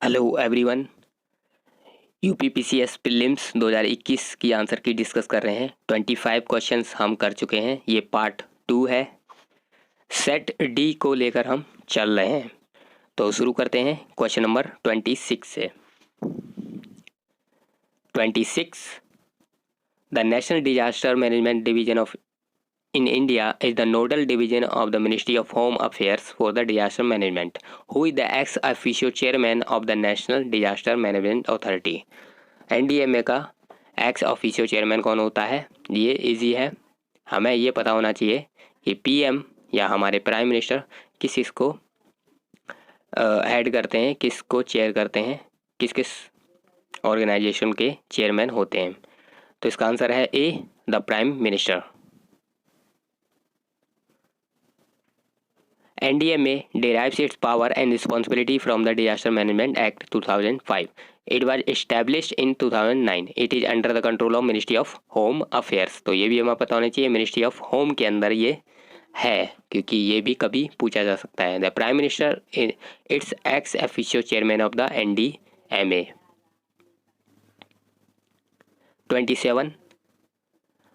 Hello everyone. UPPCS prelims 2021 की answer की discuss कर रहे हैं। 25 क्वेश्चंस हम कर चुके हैं, ये पार्ट 2 है। सेट डी को लेकर हम चल रहे हैं, तो शुरू करते हैं क्वेश्चन नंबर 26 से। 26, the national disaster management division of in India is the nodal division of the Ministry of Home Affairs for the disaster management. Who is the ex officio chairman of the National Disaster Management Authority? NDMA का ex officio chairman कौन होता है? ये easy है, हमें ये पता होना चाहिए कि पीएम या हमारे प्राइम मिनिस्टर किस इसको हेड करते हैं, किसको चेयर करते हैं, किस किस ऑर्गेनाइजेशन के चेयरमैन होते हैं। तो इसका आंसर है A, the prime minister. NDMA derives its power and responsibility from the Disaster Management Act 2005. It was established in 2009. It is under the control of Ministry of Home Affairs. तो ये भी हमें पता होना चाहिए, मिनिस्ट्री ऑफ होम के अंदर ये है, क्योंकि ये भी कभी पूछा जा सकता है। The prime minister it's ex officio chairman of the NDMA। 27,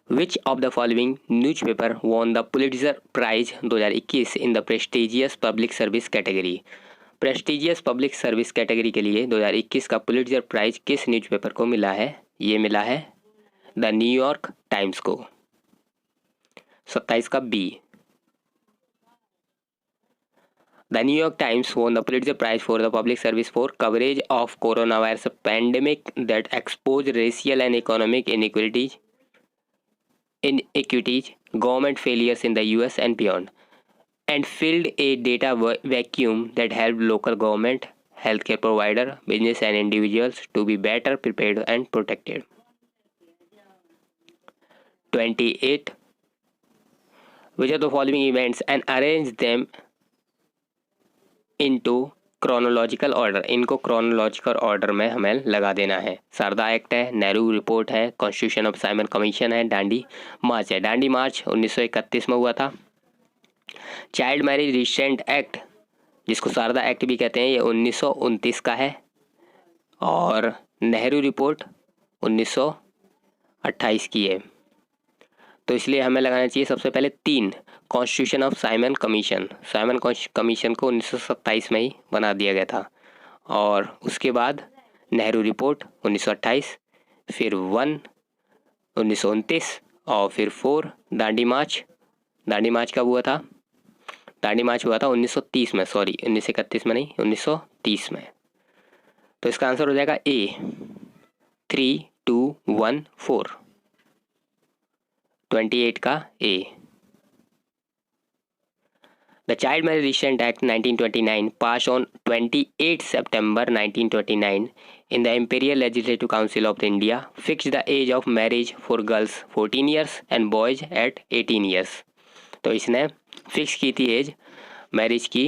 Which of the following newspaper won the Pulitzer Prize 2021 in the prestigious public service category? Prestigious public service category के लिए 2021 का पुलिट्जर प्राइज किस newspaper को मिला है? ये मिला है द न्यूयॉर्क टाइम्स को। 27 का B, the New York Times won the Pulitzer Prize for the public service for coverage of coronavirus pandemic that exposed racial and economic inequities, government failures in the US and beyond, and filled a data vacuum that helped local government, healthcare provider, business and individuals to be better prepared and protected. 28, which of the following events and arrange them into chronological order? इनको chronological order में हमें लगा देना है। Sharda act है, Nehru report है, constitution of Simon commission है, डांडी मार्च है। डांडी मार्च 1931 में हुआ था। चाइल्ड मैरिज रिस्ट्रेंट एक्ट, जिसको शारदा एक्ट भी कहते हैं, ये 1929 का है। और नेहरू रिपोर्ट 1928 की है। तो इसलिए हमें लगाना चाहिए सबसे पहले 3, constitution of Simon commission. Simon commission को 1927 में ही बना दिया गया था। और उसके बाद नेहरू रिपोर्ट 1928, फिर 1 1929 और फिर 4 दांडी मार्च। दांडी मार्च कब हुआ था? दांडी मार्च हुआ था 1930 में, सॉरी 1931 में नहीं, 1930 में। तो इसका आंसर हो जाएगा ए, 3, 2, 1, 4। 28 का ए। The Child Marriage Restraint Act 1929 passed on 28 September 1929 in the Imperial Legislative Council of India fixed the age of marriage for girls 14 years and boys at 18 years. तो इसने फिक्स की थी एज मैरिज की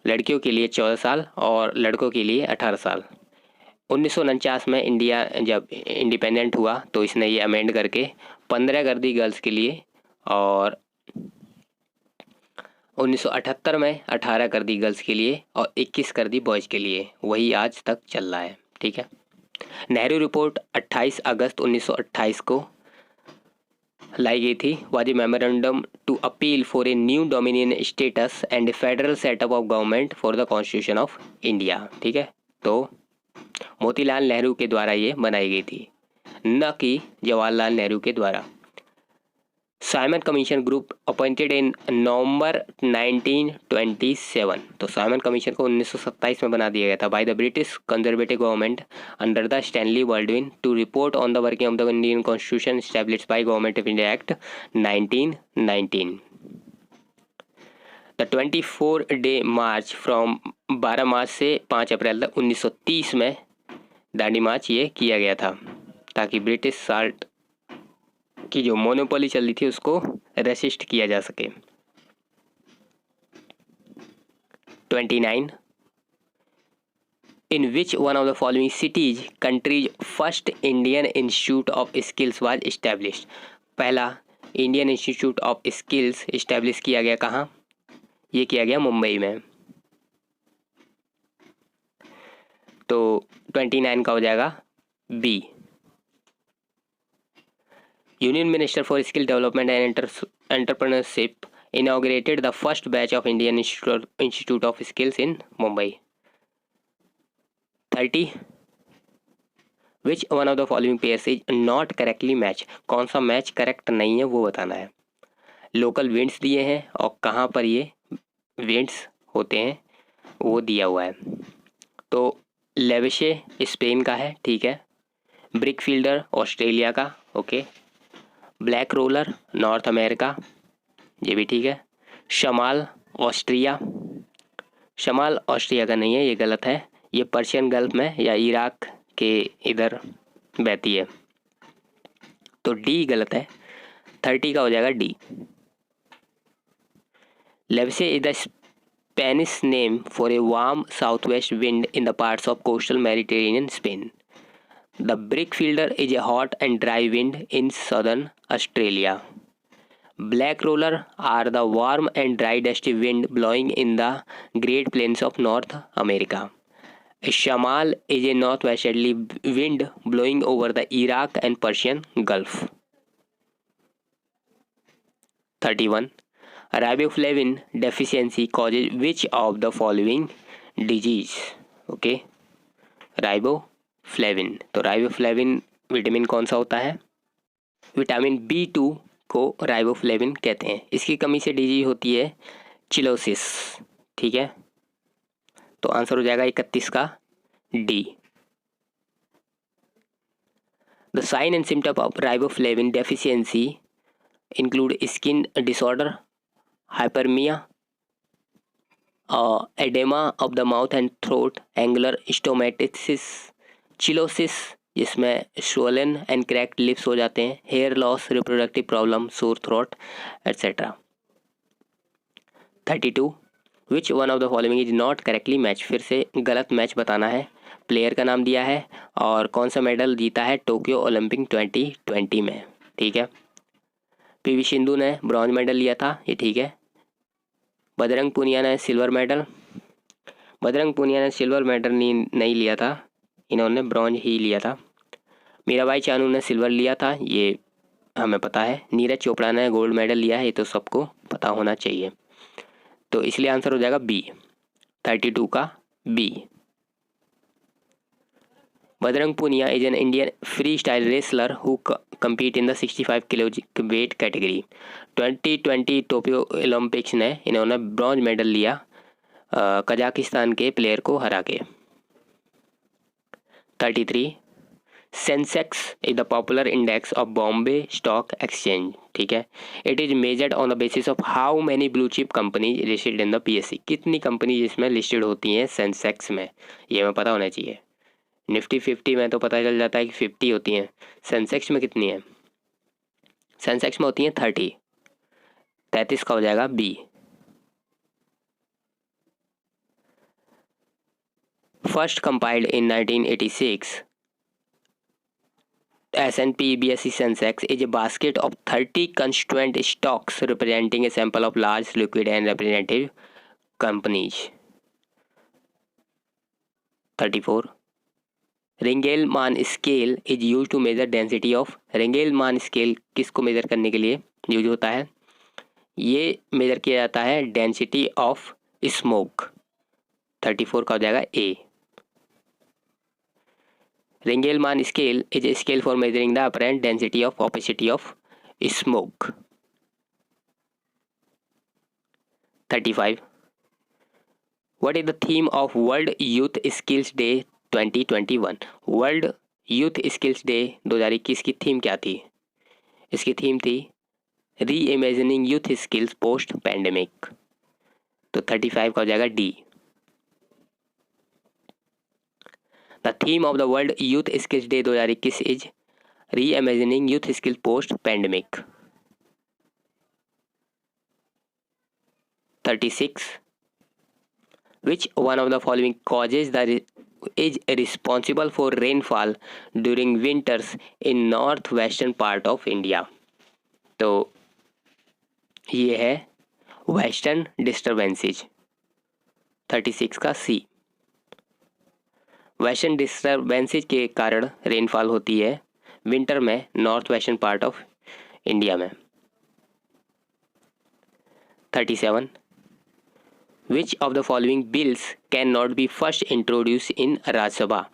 लड़कियों के लिए 14 साल और लड़कों के लिए 18 साल। 1949 में इंडिया जब इंडिपेंडेंट हुआ तो इसने ये अमेंड करके 15 कर दी गर्ल्स के लिए और 1978 में 18 कर दी गर्ल्स के लिए और 21 कर दी बॉयज़ के लिए। वही आज तक चल रहा है, ठीक है। नेहरू रिपोर्ट 28 अगस्त 1928 को लाई गई थी। Was a memorandum to appeal for a new dominion status and a federal setup of government for the constitution of India, ठीक है। तो मोतीलाल नेहरू के द्वारा ये बनाई गई थी, न कि जवाहरलाल नेहरू के द्वारा। Simon commission group appointed in November 1927। तो साइमन कमीशन को 1927 में बना दिया गया था by the British Conservative government under the Stanley Baldwin to report on the working of the Indian constitution established by government of India act 1919। The 24 day March from 12 March से 5 अप्रैल तक 1930 में दांडी मार्च ये किया गया था ताकि ब्रिटिश साल्ट की जो मोनोपोली चल रही थी उसको रेसिस्ट किया जा सके। 29, in which one of the following cities countries first Indian institute of skills was established? पहला Indian institute of skills establish किया गया कहाँ? ये किया गया मुंबई में। तो 29 का हो जाएगा B. Union minister for skill development and entrepreneurship inaugurated the first batch of Indian Institute of Skills in Mumbai. 30. Which one of the following pairs is not correctly match? कौन सा मैच करेक्ट नहीं है वो बताना है। Local winds दिए हैं और कहाँ पर ये विंड्स होते हैं वो दिया हुआ है। तो लेविशे स्पेन का है, ठीक है। ब्रिक फील्डर ऑस्ट्रेलिया का, okay. Black roller north America, ये भी ठीक है। शमाल ऑस्ट्रिया, शमाल ऑस्ट्रिया का नहीं है, ये गलत है। ये पर्शियन गल्फ में या इराक के इधर बहती है, तो डी गलत है। 30 का हो जाएगा D. Leveche is the Spanish name for a warm south west wind in the parts of coastal Mediterranean Spain. The brickfielder is a hot and dry wind in southern Australia. Black roller are the warm and dry dusty wind blowing in the Great Plains of North America. Shamal is a northwesterly wind blowing over the Iraq and Persian Gulf. 31. Riboflavin deficiency causes which of the following disease? Okay. Riboflavin. तो riboflavin vitamin कौन सा होता है? Vitamin B2 को riboflavin कहते हैं। इसकी कमी से डिजीज होती है चिलोसिस, ठीक है। तो आंसर हो जाएगा 31 का D. The sign and symptom of riboflavin deficiency include skin disorder, hyperaemia, oedema of the mouth and throat, angular stomatitis, cheilosis जिसमें स्वोलन एंड क्रैक्ड लिप्स हो जाते हैं, hair loss, reproductive problem, sore throat etcetera. 32. Which one of the following is not correctly match? फिर से गलत match बताना है। Player का नाम दिया है और कौन सा मेडल जीता है टोक्यो ओलंपिक 2020 में, ठीक है। पीवी सिंधु ने ब्रॉन्ज मेडल लिया था, ये ठीक है। बजरंग पुनिया ने सिल्वर मेडल, बजरंग पुनिया ने सिल्वर मेडल नहीं लिया था, इन्होंने ब्रॉन्ज ही लिया था। मीराबाई चानू ने सिल्वर लिया था, ये हमें पता है। नीरज चोपड़ा ने गोल्ड मेडल लिया है, ये तो सबको पता होना चाहिए। तो इसलिए आंसर हो जाएगा बी, 32 का B. Bajrang Punia is an Indian freestyle wrestler who compete in the 65 kilo weight category. 2020 Tokyo Olympics ने इन्होंने ब्रॉन्ज मेडल लिया कजाकिस्तान के प्लेयर को हरा के। 33. Sensex is the popular index of Bombay stock exchange, ठीक है। It is measured on the basis of how many blue chip companies listed in the PSE। कितनी कंपनी जिसमें लिस्टेड होती हैं सेंसेक्स में, ये हमें पता होना चाहिए। निफ्टी 50 में तो पता चल जाता है कि 50 होती हैं, सेंसेक्स में कितनी है? सेंसेक्स में होती हैं 30। 33 का हो जाएगा B. First compiled in 1986, S&P BSE Sensex is a basket of 30 constituent stocks representing a sample of large, liquid and representative companies. 34. Ringelmann scale is used to measure density of। Ringelmann scale किसको major करने के लिए use होता है? ये major किया जाता है डेंसिटी ऑफ स्मोक। 34 का हो जाएगा ए। Ringelmann scale is a scale for measuring the apparent density of opacity of smoke. 35. What is the theme of World Youth Skills Day 2021? World Youth Skills Day 2021 की theme क्या थी? इसकी theme थी री-इमेजिनिंग youth skills post pandemic. तो 35 का हो जाएगा D. The theme of the World Youth Skills Day 2021 is Reimagining Youth Skills Post Pandemic. 36. Which one of the following causes is responsible for rainfall during winters in northwestern part of India? तो ये है western disturbances. 36 का सी। Western disturbances के कारण rainfall होती है winter में north western part of India में। 37 विच of the following bills can not be first introduce इन राज्यसभा।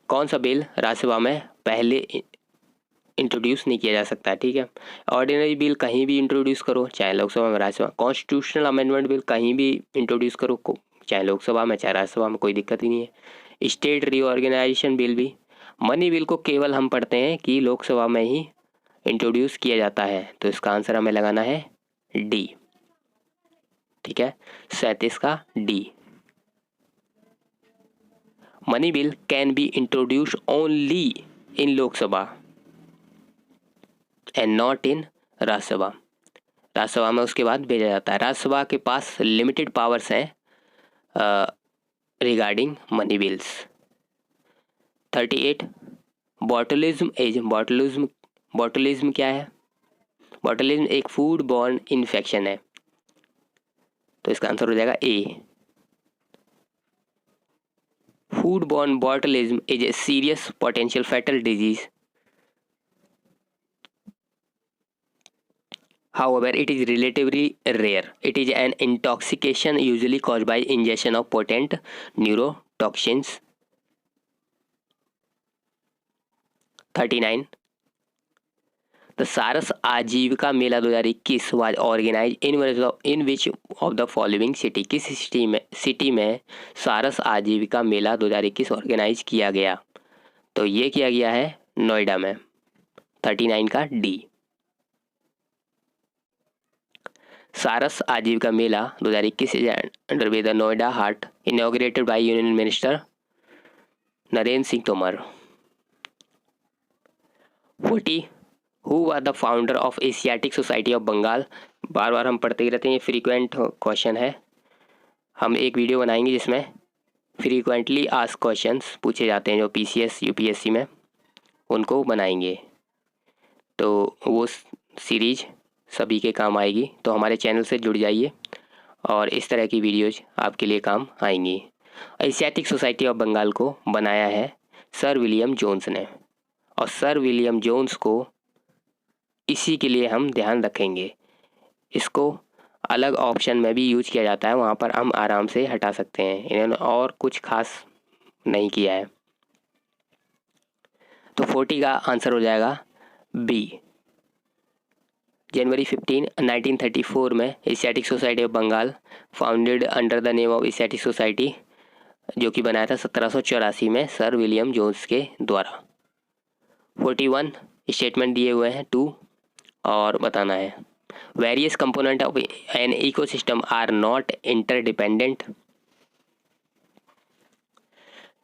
कौन सा बिल राज्यसभा में पहले इंट्रोड्यूस नहीं किया जा सकता, ठीक है। ऑर्डिनरी बिल कहीं भी इंट्रोड्यूस करो, चाहे लोकसभा में राज्यसभा। कॉन्स्टिट्यूशनल अमेंडमेंट बिल कहीं भी इंट्रोड्यूस करो, चाहे लोकसभा में चाहे राज्यसभा में, कोई दिक्कत ही नहीं है। स्टेट रीऑर्गेनाइजेशन बिल भी। मनी बिल को केवल हम पढ़ते हैं कि लोकसभा में ही इंट्रोड्यूस किया जाता है, तो इसका आंसर हमें लगाना है डी, ठीक है, 37 का D. Money bill can be introduce only in Lok Sabha and not in Rajya Sabha. Rajya Sabha में उसके बाद भेजा जाता है। राज्यसभा के पास लिमिटेड पावर्स हैं regarding money bills. 38 botulism as. Botulism क्या है? बॉटुलिज्म एक फूड बॉर्न इन्फेक्शन है, तो इसका आंसर हो जाएगा A. Food borne botulism is a serious potential fatal disease. However, it is relatively rare. It is an intoxication usually caused by ingestion of potent neurotoxins. 39. The सारस आजीविका मेला 2021 was organized in which of the following city? किस city में सारस आजीविका मेला 2021 organise किया गया? तो ये किया गया है नोएडा में। 39 का डी। सारस आजीविका मेला 2021 is underway the Noida Hart, inaugurated by Union Minister Narendra Singh Tomar. 40 Who was the founder of Asiatic Society of Bengal? बार बार हम पढ़ते ही रहते हैं, ये फ्रीक्वेंट क्वेश्चन है। हम एक वीडियो बनाएंगे जिसमें फ्रीक्वेंटली आस्क्ड क्वेश्चंस पूछे जाते हैं जो पीसीएस यूपीएससी में, उनको बनाएंगे, तो वो सीरीज सभी के काम आएगी। तो हमारे चैनल से जुड़ जाइए और इस तरह की वीडियोज आपके लिए काम आएंगी। एशियाटिक सोसाइटी ऑफ बंगाल को बनाया है सर विलियम जोन्स ने, और सर विलियम जोन्स को इसी के लिए हम ध्यान रखेंगे। इसको अलग ऑप्शन में भी यूज किया जाता है, वहाँ पर हम आराम से हटा सकते हैं, इन्होंने और कुछ खास नहीं किया है। तो 40 का आंसर हो जाएगा बी। जनवरी 15, 1934 में Asiatic Society of Bengal founded under the name of Asiatic society, जो कि बनाया था 1784 में सर विलियम जोन्स के द्वारा। 41 स्टेटमेंट दिए हुए हैं 2 और बताना है। Various component of an ecosystem are not interdependent,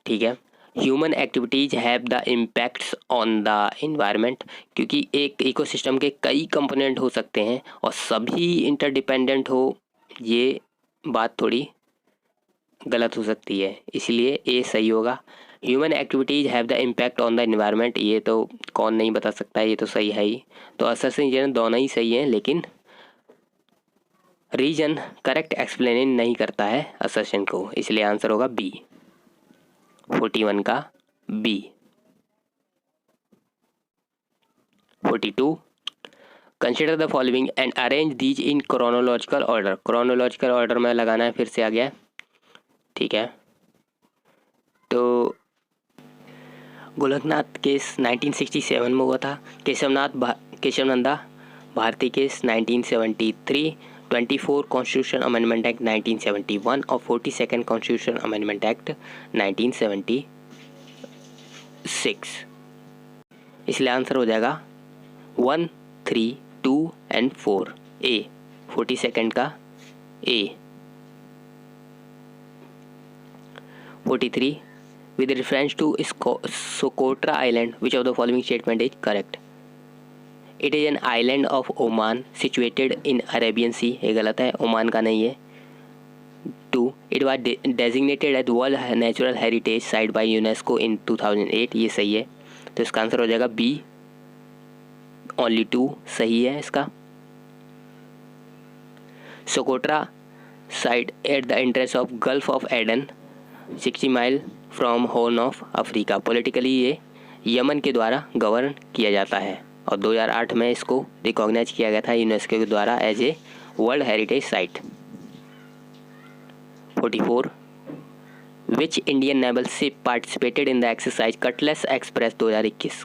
ठीक है। Human activities have the impacts on the environment, क्योंकि एक इकोसिस्टम के कई कंपोनेंट हो सकते हैं और सभी इंटरडिपेंडेंट हो, ये बात थोड़ी गलत हो सकती है, इसलिए ए सही होगा। Human activities have the impact on the environment, ये तो कौन नहीं बता सकता, ये तो सही है ही। तो असर्शन दोनों ही सही हैं, लेकिन रीजन करेक्ट एक्सप्लेन नहीं करता है असर्शन को, इसलिए आंसर होगा बी, 41 का B. 42 consider the following and arrange these in chronological order. Chronological order में लगाना है, फिर से आ गया, ठीक है। तो गोलकनाथ केस 1967 में हुआ था, Kesavananda Bharati case 1973, 24 constitution amendment act 1971 और 42nd कॉन्स्टिट्यूशन अमेंडमेंट एक्ट 1976। इसलिए आंसर हो जाएगा 1, 3, 2 एंड 4 ए, 42nd का ए। 43 with reference to Socotra Island, which of the following statement is correct? It is an island of Oman situated in Arabian Sea, ये गलत है, Oman का नहीं है। 2 it was designated as World Natural Heritage Site by UNESCO in 2008, ये सही है, तो इसका आंसर हो जाएगा बी, ओनली 2 सही है इसका। Socotra site at the entrance of Gulf of Aden, 60 mile from horn of Africa. Politically ये यमन के द्वारा गवर्न किया जाता है और 2008 में इसको रिकॉग्नाइज किया गया था यूनेस्को के द्वारा as a world heritage site. 44 which Indian naval ship participated in the exercise Cutlass Express 2021।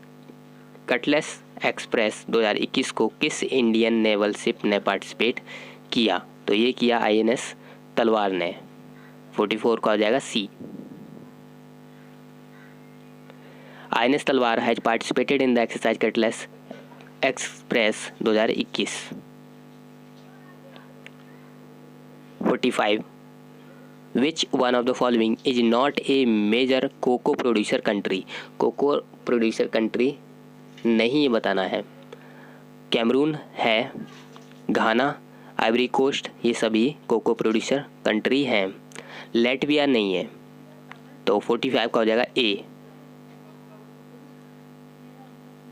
Cutlass Express 2021 को किस इंडियन नेवल शिप ने पार्टिसिपेट किया? तो ये किया INS तलवार ने। 44 का हो जाएगा C। INS Talwar has participated in the exercise Cutlass Express 2021। 45 which one of the following is not a major cocoa producer country. Cocoa producer country नहीं ये बताना है। कैमरून है, घाना, आइवरी कोस्ट, ये सभी कोको प्रोड्यूसर कंट्री हैं। लैटविया नहीं है। तो 45 का हो जाएगा A।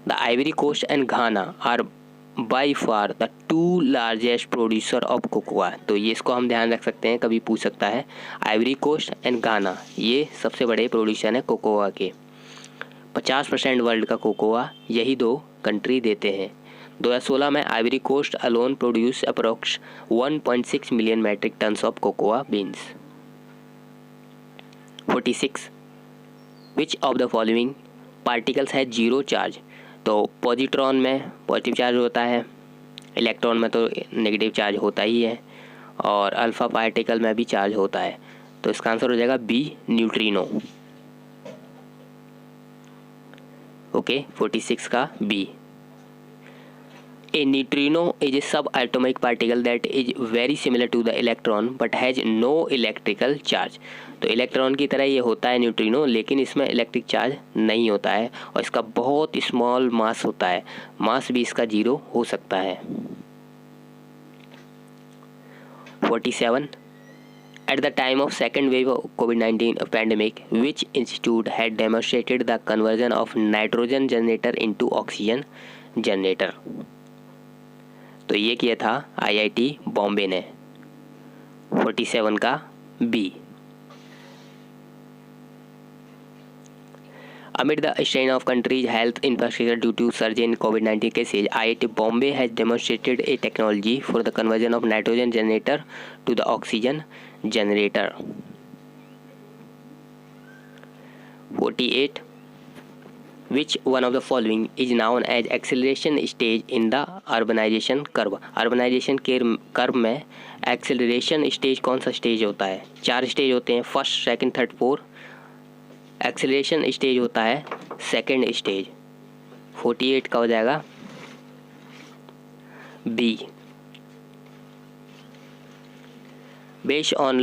The Ivory Coast and Ghana are by far the 2 largest producer of cocoa. तो ये इसको हम ध्यान रख सकते हैं, कभी पूछ सकता है। आइवरी कोस्ट एंड घाना ये सबसे बड़े प्रोड्यूसर हैं कोकोआ के। 50% वर्ल्ड का कोकोआ यही 2 कंट्री देते हैं। 2016 में Ivory Coast alone produce approx 1.6 million metric tons of cocoa beans. 46 which of the following particles है जीरो चार्ज। तो पॉजिट्रॉन में पॉजिटिव चार्ज होता है, इलेक्ट्रॉन में तो नेगेटिव चार्ज होता ही है, और अल्फा पार्टिकल में भी चार्ज होता है। तो इसका आंसर हो जाएगा B न्यूट्रिनो। ओके 46 का B। A neutrino is a subatomic particle that is very similar to the electron but has no electrical charge। तो इलेक्ट्रॉन की तरह ये होता है न्यूट्रिनो, लेकिन इसमें इलेक्ट्रिक चार्ज नहीं होता है और इसका बहुत स्मॉल मास होता है। मास भी इसका 0 हो सकता है। 47 At the time of second wave of COVID-19 pandemic, which institute had demonstrated the conversion of nitrogen generator into oxygen generator? तो ये किया था IIT बॉम्बे ने। 47 का B। Amid the strain of country's health infrastructure due to surge in COVID-19 cases, IIT Bombay has demonstrated a technology for the conversion of nitrogen generator to the oxygen generator। 48 Which one of the following is known as acceleration stage in the urbanization curve? Urbanization के curve में acceleration stage कौन सा stage होता है? 4 stage होते हैं, first, second, third, fourth. Acceleration stage होता है सेकंड स्टेज। 48 का हो जाएगा B। Based on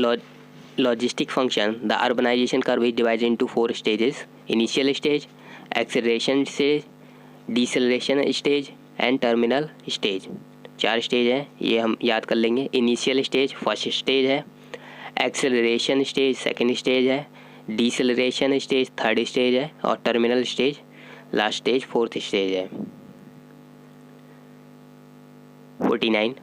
logistic function, the urbanization curve is divided into 4 stages: initial stage, acceleration stage, deceleration stage and terminal stage. 4 stage है, ये हम याद कर लेंगे। इनिशियल स्टेज फर्स्ट स्टेज है, एक्सेलरेशन स्टेज सेकंड स्टेज है, डिसेलरेशन स्टेज थर्ड स्टेज है और terminal stage last stage fourth stage है। 49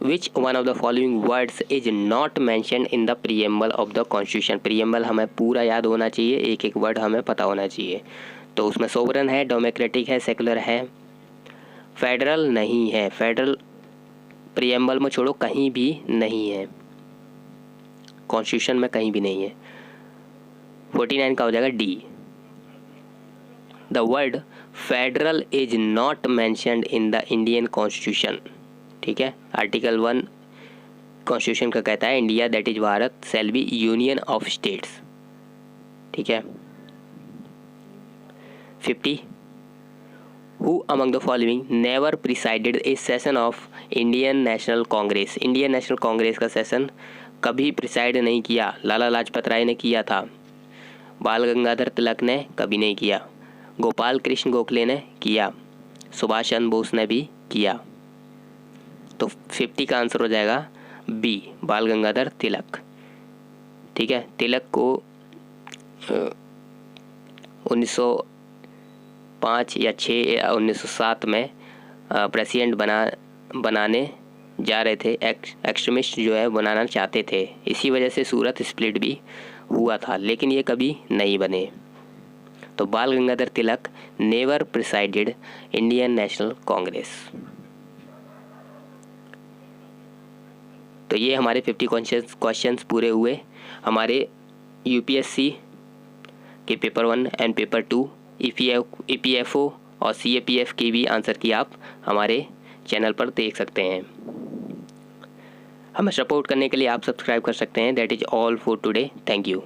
Which one of the following words is not mentioned in the preamble of the constitution? preamble हमें पूरा याद होना चाहिए, एक एक वर्ड हमें पता होना चाहिए। तो उसमें सोवरन है, डेमोक्रेटिक है, सेकुलर है, फेडरल नहीं है। फेडरल preamble में छोड़ो, कहीं भी नहीं है, कॉन्स्टिट्यूशन में कहीं भी नहीं है। 49 का हो जाएगा D। The word federal is not mentioned in the Indian constitution। ठीक है, आर्टिकल 1 कॉन्स्टिट्यूशन का कहता है India that is Bharat shall be union of states. ठीक है। 50 who among the following never presided A session of Indian national Congress. Indian national Congress का session कभी preside नहीं किया। लाला लाजपत राय ने किया था, बाल गंगाधर तिलक ने कभी नहीं किया, गोपाल कृष्ण गोखले ने किया, सुभाष चंद्र बोस ने भी किया। तो 50 का आंसर हो जाएगा B बाल गंगाधर तिलक। ठीक है, तिलक को 1905 या 6 या 1907 में प्रेसिडेंट बनाने जा रहे थे। एक्सट्रीमिस्ट जो है बनाना चाहते थे, इसी वजह से सूरत स्प्लिट भी हुआ था, लेकिन ये कभी नहीं बने। तो Bal Gangadhar Tilak never presided Indian national Congress. तो ये हमारे 50 क्वेश्चंस पूरे हुए। हमारे यूपीएससी के पेपर 1 एंड पेपर 2, ईपीएफओ और सीएपीएफ की भी आंसर की आप हमारे चैनल पर देख सकते हैं। हमें सपोर्ट करने के लिए आप सब्सक्राइब कर सकते हैं। That is all for today. Thank you.